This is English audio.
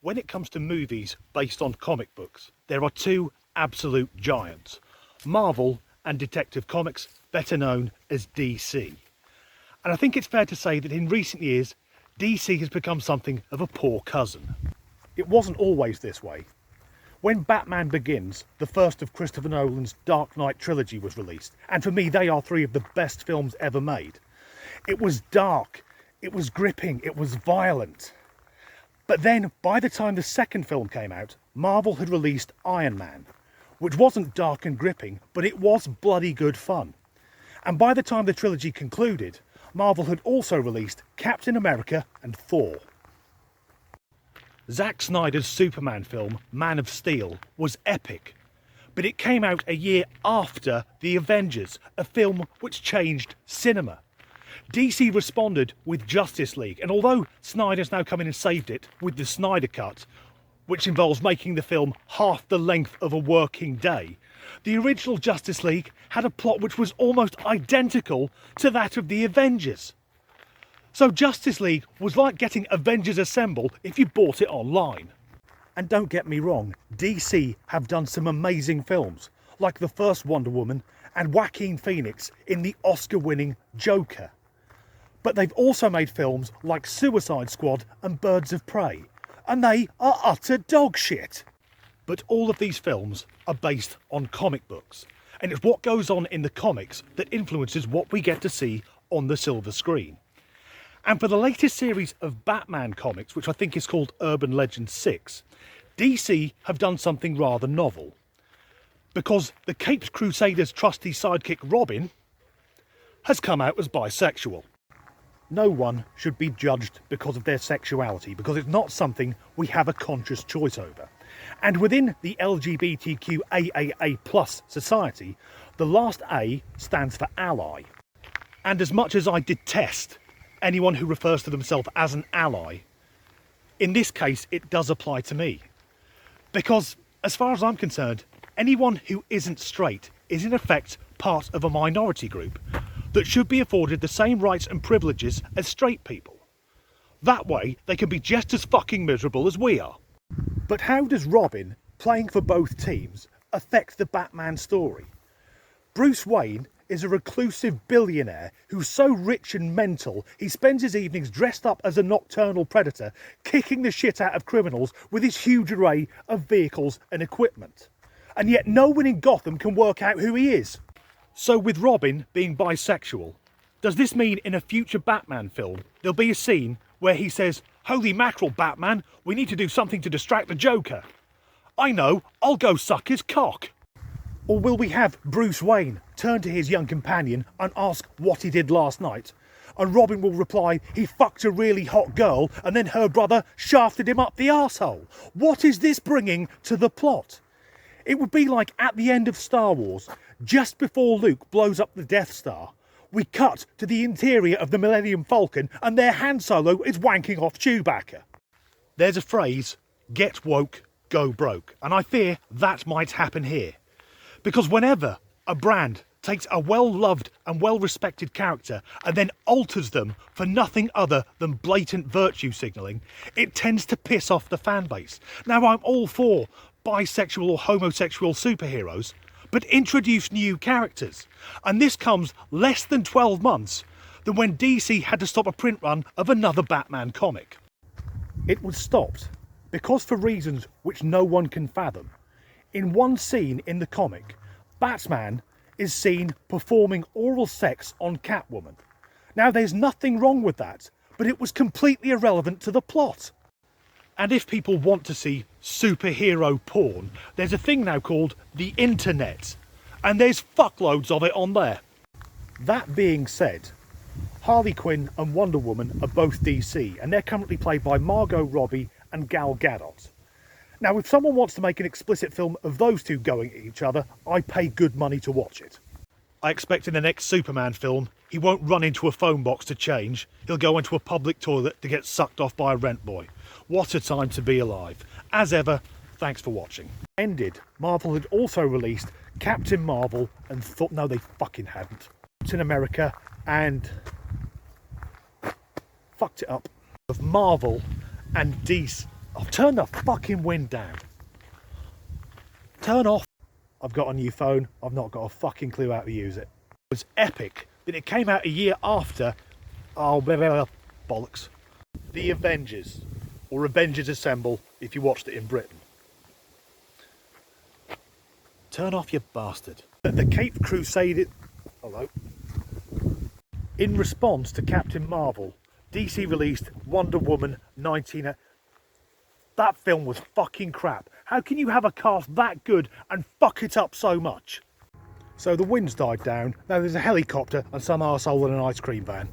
When it comes to movies based on comic books, there are two absolute giants, Marvel and Detective Comics, better known as DC. And I think it's fair to say that in recent years, DC has become something of a poor cousin. It wasn't always this way. When Batman Begins, the first of Christopher Nolan's Dark Knight trilogy, was released, and for me they are three of the best films ever made, it was dark, it was gripping, it was violent. But then, by the time the second film came out, Marvel had released Iron Man, which wasn't dark and gripping, but it was bloody good fun. And by the time the trilogy concluded, Marvel had also released Captain America and Thor. Zack Snyder's Superman film, Man of Steel, was epic, but it came out a year after The Avengers, a film which changed cinema. DC responded with Justice League, and although Snyder's now come in and saved it with the Snyder Cut, which involves making the film half the length of a working day, the original Justice League had a plot which was almost identical to that of the Avengers. So Justice League was like getting Avengers Assemble if you bought it online. And don't get me wrong, DC have done some amazing films, like the first Wonder Woman and Joaquin Phoenix in the Oscar-winning Joker. But they've also made films like Suicide Squad and Birds of Prey, and they are utter dog shit. But all of these films are based on comic books, and it's what goes on in the comics that influences what we get to see on the silver screen. And for the latest series of Batman comics, which I think is called Urban Legends 6, DC have done something rather novel. Because the Caped Crusader's trusty sidekick Robin has come out as bisexual. No one should be judged because of their sexuality, because it's not something we have a conscious choice over. And within the LGBTQ AAA+ society, the last A stands for ally. And as much as I detest anyone who refers to themselves as an ally, in this case it does apply to me. Because as far as I'm concerned, anyone who isn't straight is in effect part of a minority group that should be afforded the same rights and privileges as straight people. That way they can be just as fucking miserable as we are. But how does Robin, playing for both teams, affect the Batman story? Bruce Wayne is a reclusive billionaire who's so rich and mental he spends his evenings dressed up as a nocturnal predator, kicking the shit out of criminals with his huge array of vehicles and equipment. And yet no one in Gotham can work out who he is. So with Robin being bisexual, does this mean in a future Batman film there'll be a scene where he says, "Holy mackerel, Batman, we need to do something to distract the Joker. I know, I'll go suck his cock." Or will we have Bruce Wayne turn to his young companion and ask what he did last night, and Robin will reply he fucked a really hot girl and then her brother shafted him up the arsehole? What is this bringing to the plot? It would be like at the end of Star Wars, just before Luke blows up the Death Star, we cut to the interior of the Millennium Falcon and their Han Solo is wanking off Chewbacca. There's a phrase, get woke, go broke, and I fear that might happen here. Because whenever a brand takes a well-loved and well-respected character and then alters them for nothing other than blatant virtue signalling, it tends to piss off the fan base. Now, I'm all for bisexual or homosexual superheroes, but introduce new characters. And this comes less than 12 months than when DC had to stop a print run of another Batman comic. It was stopped because, for reasons which no one can fathom, in one scene in the comic, Batman is seen performing oral sex on Catwoman. Now, there's nothing wrong with that, but it was completely irrelevant to the plot. And if people want to see superhero porn, there's a thing now called the internet, and there's fuckloads of it on there. That being said, Harley Quinn and Wonder Woman are both DC, and they're currently played by Margot Robbie and Gal Gadot. Now, if someone wants to make an explicit film of those two going at each other, I pay good money to watch it. I expect in the next Superman film, he won't run into a phone box to change, he'll go into a public toilet to get sucked off by a rent boy. What a time to be alive. As ever, thanks for watching. Ended, Marvel had also released Captain Marvel and thought, no they fucking hadn't. Captain America and fucked it up. Of Marvel and DC. I've turned the fucking wind down. Turn off. I've got a new phone. I've not got a fucking clue how to use it. It was epic, but it came out a year after. Oh, bollocks. The Avengers, or Avengers Assemble, if you watched it in Britain. Turn off, you bastard. The Cape Crusade. Hello. In response to Captain Marvel, DC released Wonder Woman 19. That film was fucking crap. How can you have a cast that good and fuck it up so much? So the wind's died down. Now there's a helicopter and some arsehole in an ice cream van.